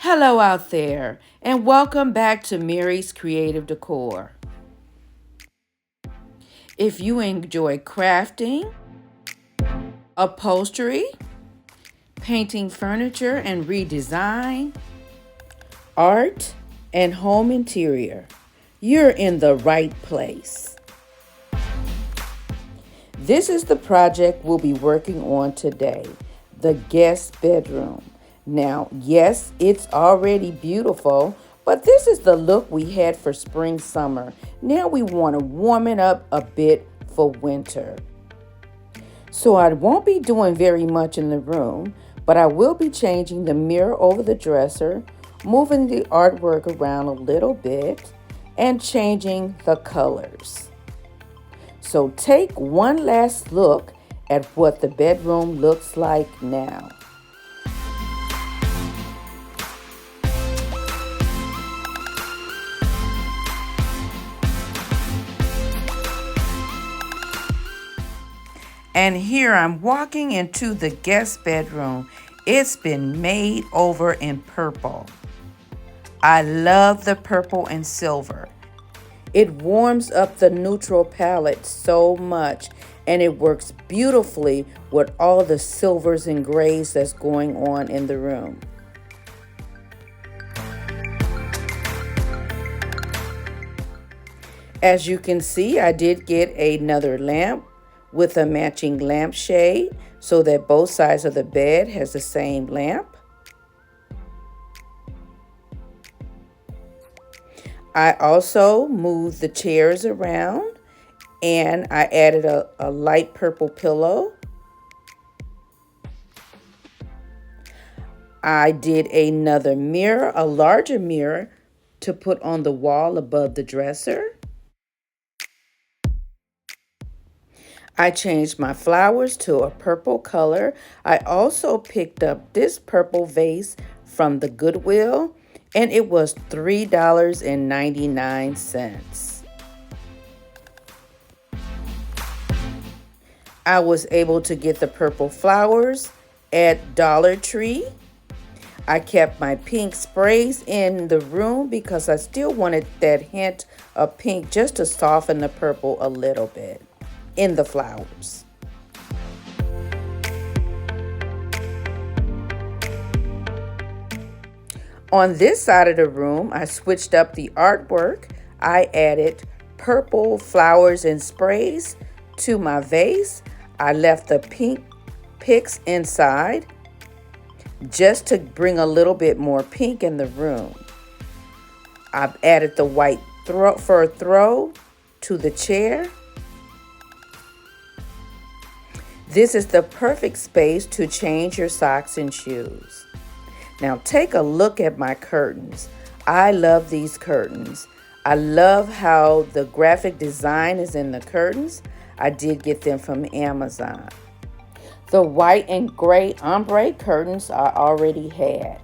Hello out there, and welcome back to Mary's Creative Decor. If you enjoy crafting, upholstery, painting furniture and redesign, art, and home interior, you're in the right place. This is the project we'll be working on today, the guest bedroom. Now, yes, it's already beautiful, but this is the look we had for spring summer. Now we want to warm it up a bit for winter. So I won't be doing very much in the room, but I will be changing the mirror over the dresser, moving the artwork around a little bit, and changing the colors. So take one last look at what the bedroom looks like now. And here I'm walking into the guest bedroom. It's been made over in purple. I love the purple and silver. It warms up the neutral palette so much, and it works beautifully with all the silvers and grays that's going on in the room. As you can see, I did get another lamp with a matching lampshade so that both sides of the bed has the same lamp. I also moved the chairs around and I added a light purple pillow. I did another mirror, a larger mirror, to put on the wall above the dresser. I changed my flowers to a purple color. I also picked up this purple vase from the Goodwill, and it was $3.99. I was able to get the purple flowers at Dollar Tree. I kept my pink sprays in the room because I still wanted that hint of pink just to soften the purple a little bit in the flowers. On this side of the room, I switched up the artwork. I added purple flowers and sprays to my vase. I left the pink picks inside just to bring a little bit more pink in the room. I've added the white fur throw to the chair. This is the perfect space to change your socks and shoes. Now take a look at my curtains. I love these curtains. I love how the graphic design is in the curtains. I did get them from Amazon. The white and gray ombre curtains I already had.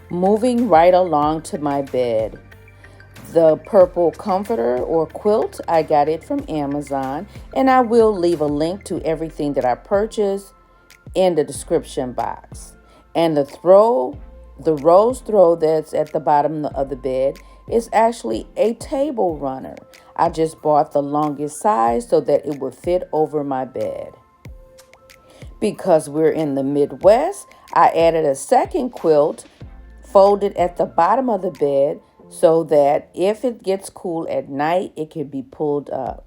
Moving right along to my bed. The purple comforter or quilt, I got it from Amazon, and I will leave a link to everything that I purchased in the description box. And the rose throw that's at the bottom of the bed is actually a table runner. I just bought the longest size so that it would fit over my bed. Because we're in the Midwest, I added a second quilt folded at the bottom of the bed so that if it gets cool at night, it can be pulled up.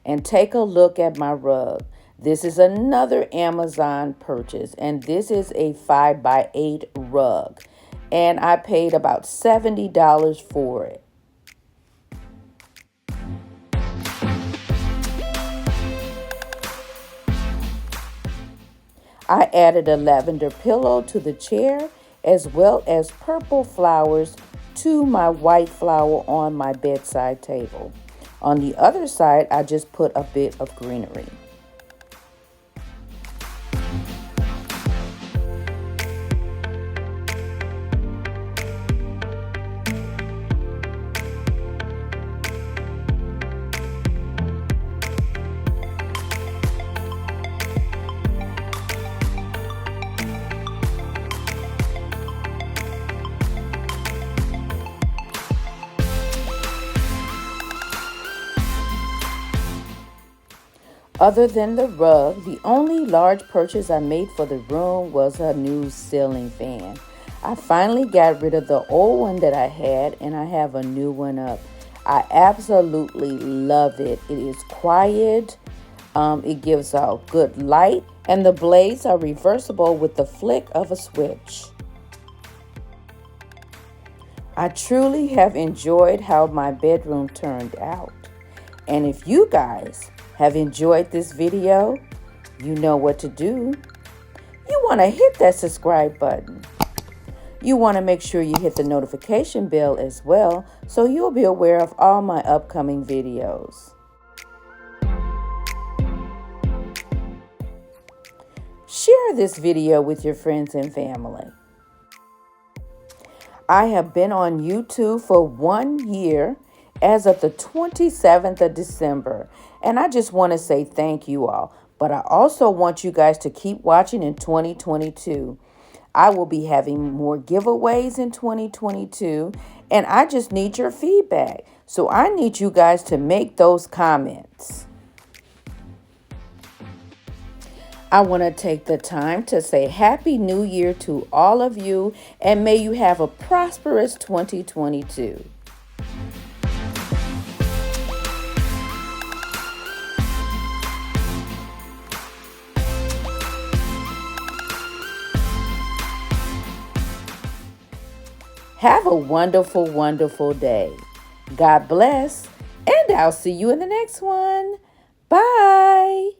And take a look at my rug. This is another Amazon purchase, and this is a 5x8 rug. And I paid about $70 for it. I added a lavender pillow to the chair as well as purple flowers to my white flower on my bedside table. On the other side, I just put a bit of greenery. Other than the rug, the only large purchase I made for the room was a new ceiling fan. I finally got rid of the old one that I had and I have a new one up. I absolutely love it. It is quiet, it gives out good light, and the blades are reversible with the flick of a switch. I truly have enjoyed how my bedroom turned out. And if you guys have enjoyed this video, you know what to do. You want to hit that subscribe button. You want to make sure you hit the notification bell as well so you'll be aware of all my upcoming videos. Share this video with your friends and family. I have been on YouTube for 1 year as of the 27th of December, and I just want to say thank you all. But I also want you guys to keep watching in 2022. I will be having more giveaways in 2022, and I just need your feedback. So I need you guys to make those comments. I want to take the time to say Happy New Year to all of you, and may you have a prosperous 2022. Have a wonderful, wonderful day. God bless, and I'll see you in the next one. Bye.